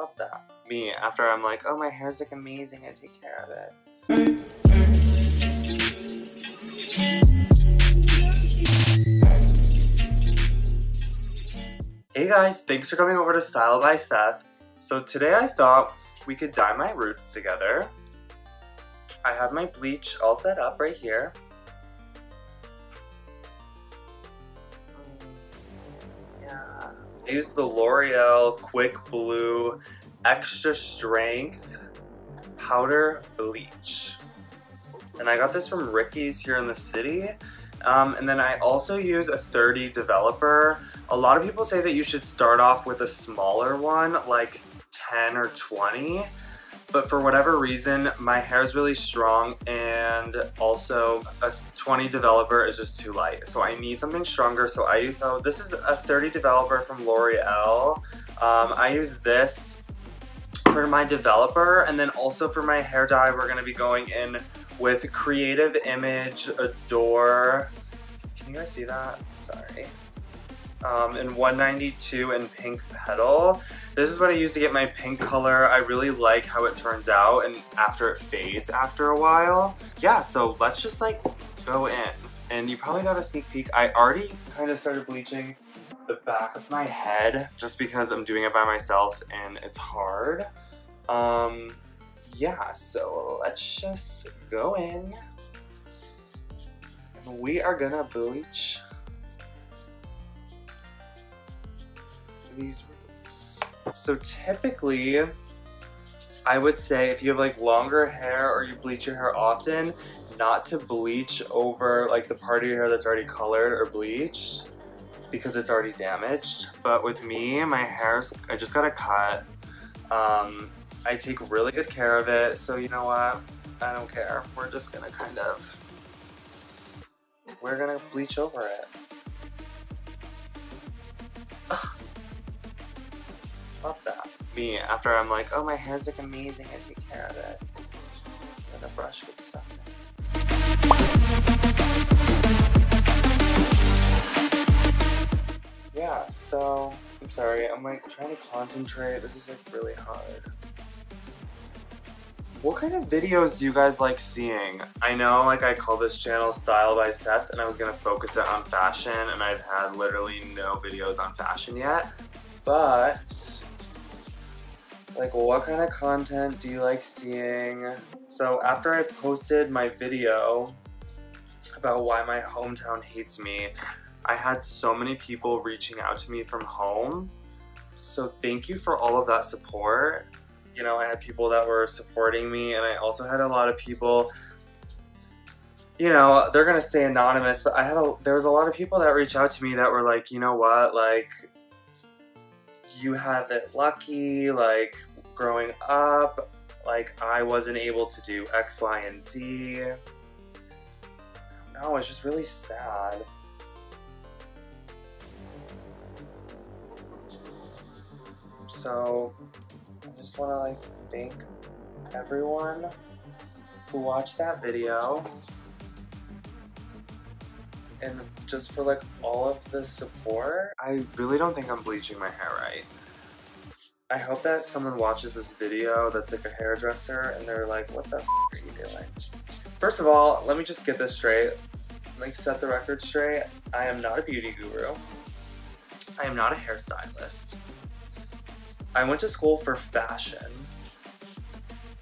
Love that. Me, after I'm like, oh, my hair's like amazing, I take care of it. Hey guys, thanks for coming over to Style by Seth. So today I thought we could dye my roots together. I have my bleach all set up right here. Yeah. I used the L'Oreal Quick Blue Extra Strength Powder Bleach. And I got this from Ricky's here in the city. And then I also use a 30 developer. A lot of people say that you should start off with a smaller one, like 10 or 20. But for whatever reason, my hair is really strong, and also a 20 developer is just too light. So I need something stronger. So I use, this is a 30 developer from L'Oreal. I use this for my developer, and then also for my hair dye, we're gonna be going in with Creative Image Adore. Can you guys see that? Sorry. In 192 in Pink Petal. This is what I use to get my pink color. I really like how it turns out and after it fades after a while. Yeah, so let's just like go in. And you probably got a sneak peek. I already kind of started bleaching the back of my head just because I'm doing it by myself and it's hard. Yeah, so let's just go in. And we are gonna bleach these roots. So typically, I would say if you have like longer hair or you bleach your hair often, not to bleach over like the part of your hair that's already colored or bleached because it's already damaged. But with me, my hair's, I just got a cut. I take really good care of it, so you know what? I don't care. We're just gonna we're gonna bleach over it. Love that. Me, after I'm like, oh, my hair's like amazing, I take care of it. And the brush gets stuck in. Yeah, so, I'm sorry, I'm like trying to concentrate. This is like really hard. What kind of videos do you guys like seeing? I know like I call this channel Style by Seth and I was gonna focus it on fashion and I've had literally no videos on fashion yet. But, like what kind of content do you like seeing? So after I posted my video about why my hometown hates me, I had so many people reaching out to me from home. So thank you for all of that support. You know, I had people that were supporting me, and I also had a lot of people, you know, they're gonna stay anonymous, but there was a lot of people that reached out to me that were like, you know what, like, you have it lucky, like, growing up, like, I wasn't able to do X, Y, and Z. No, it's just really sad. So, I just want to like thank everyone who watched that video and just for like all of the support. I really don't think I'm bleaching my hair right. I hope that someone watches this video that's like a hairdresser and they're like, what the f are you doing? First of all, let me just get this straight, like set the record straight. I am not a beauty guru. I am not a hairstylist. I went to school for fashion.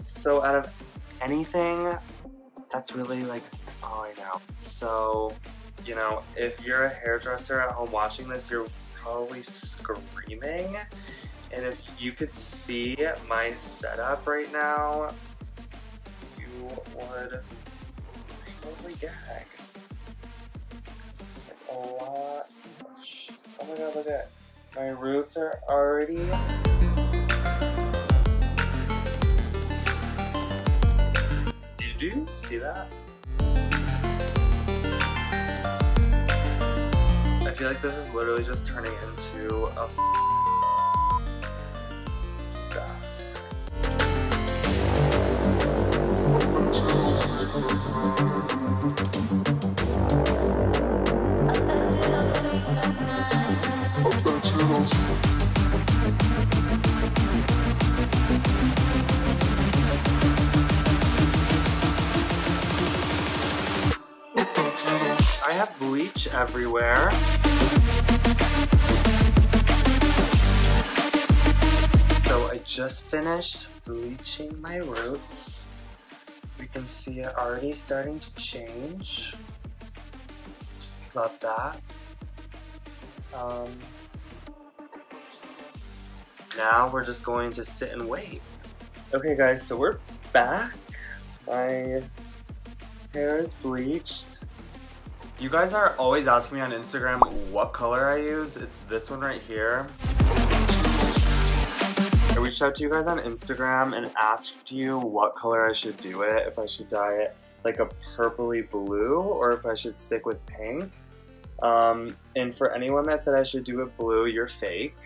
So out of anything, that's really like all I know. So, you know, if you're a hairdresser at home watching this, you're probably screaming. And if you could see my setup right now, you would probably gag. It's like a lot of shit. Oh my god, look at it. My roots are already... Did you see that? I feel like this is literally just turning into a disaster. got bleach everywhere. So I just finished bleaching my roots. You can see it already starting to change. Love that. Now we're just going to sit and wait. Okay guys, so we're back. My hair is bleached. You guys are always asking me on Instagram what color I use. It's this one right here. I reached out to you guys on Instagram and asked you what color I should do it. If I should dye it like a purpley blue or if I should stick with pink. And for anyone that said I should do it blue, you're fake.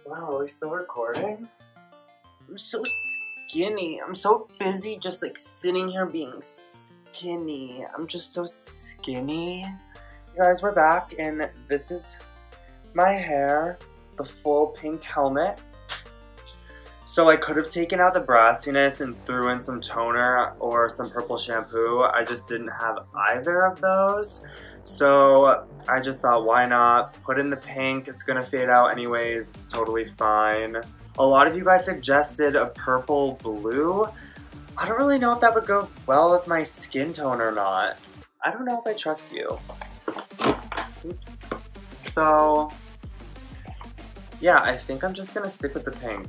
Wow, are we still recording? I'm so skinny. I'm so busy just like sitting here being skinny. I'm just so skinny. You guys, we're back and this is my hair, the full pink helmet. So I could have taken out the brassiness and threw in some toner or some purple shampoo. I just didn't have either of those. So I just thought, why not? Put in the pink, it's gonna fade out anyways, it's totally fine. A lot of you guys suggested a purple blue. I don't really know if that would go well with my skin tone or not. I don't know if I trust you. Oops. So, yeah, I think I'm just gonna stick with the pink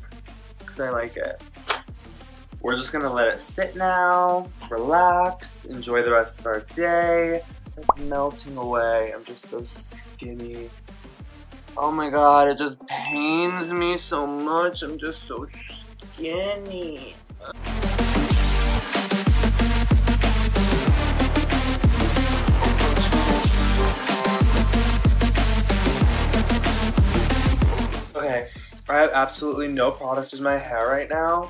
because I like it. We're just gonna let it sit now, relax, enjoy the rest of our day. It's like melting away. I'm just so skinny. Oh my god, it just pains me so much. I'm just so skinny. Okay, I have absolutely no product in my hair right now.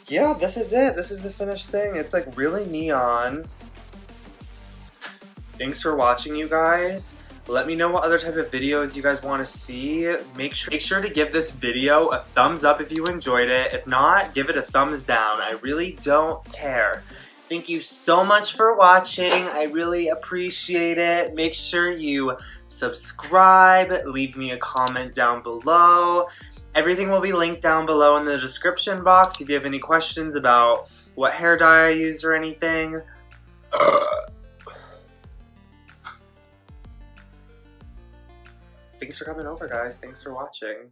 Yeah, this is it. This is the finished thing. It's like really neon. Thanks for watching, you guys. Let me know what other type of videos you guys want to see. Make sure to give this video a thumbs up if you enjoyed it. If not, give it a thumbs down. I really don't care. Thank you so much for watching. I really appreciate it. Make sure you subscribe. Leave me a comment down below. Everything will be linked down below in the description box if you have any questions about what hair dye I used or anything. Thanks for coming over, guys. Thanks for watching.